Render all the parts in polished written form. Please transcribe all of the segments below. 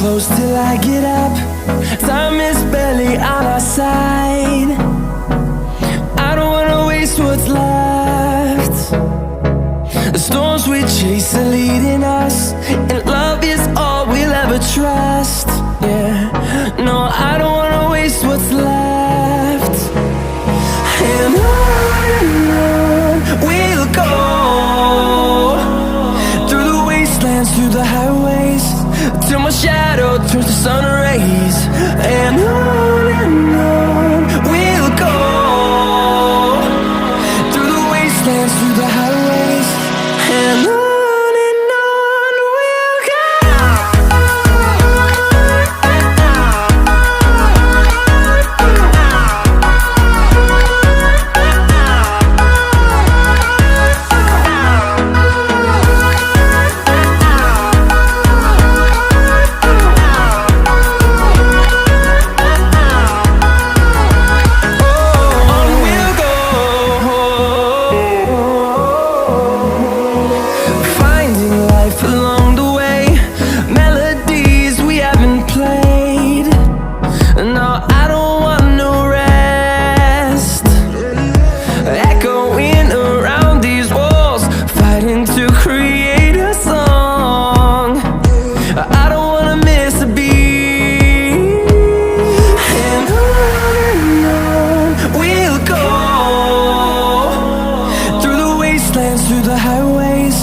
close till I get up. Time is barely on our side. I don't wanna waste what's left. The storms we chase are leading us, and love is all we'll ever trust. Yeah, no, I don't wanna waste what's left. And on we'll go, through the wastelands, through the highways, till my shadow turns to sun rays. And on we'll go, through the wastelands, through the highways, and on we'll go. Along the way, melodies we haven't played. No, I don't want no rest. Echoing around these walls, fighting to create a song. I don't wanna miss a beat. And on we'll go, through the wastelands, through the highways,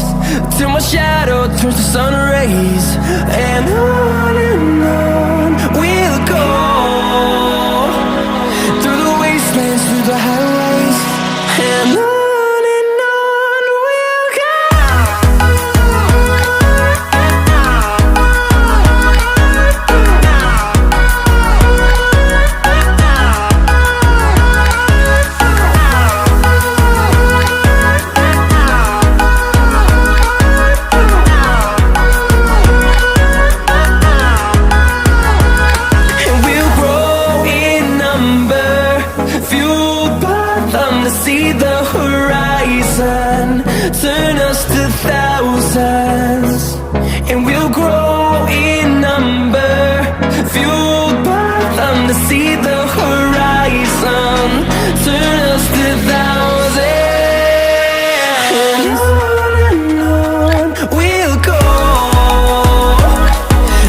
till my shadow turns to sun rays. And on we'll go, through the wastelands, through the highways, and on we'll go. See the horizon, turn us to thousands, and we'll grow in number, fueled by them to see the horizon, turn us to thousands. And on we'll go,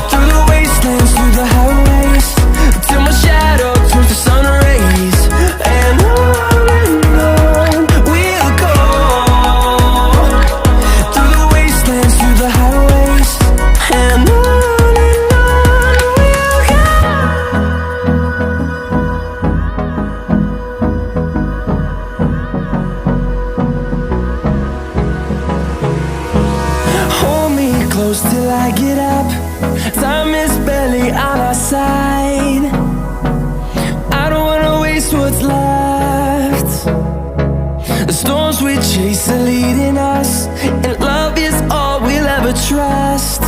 through the wastelands, through the highways, till my shadow turns to sun rays. And close till I get up. Time is barely on our side. I don't wanna waste what's left. The storms we chase are leading us, and love is all we'll ever trust.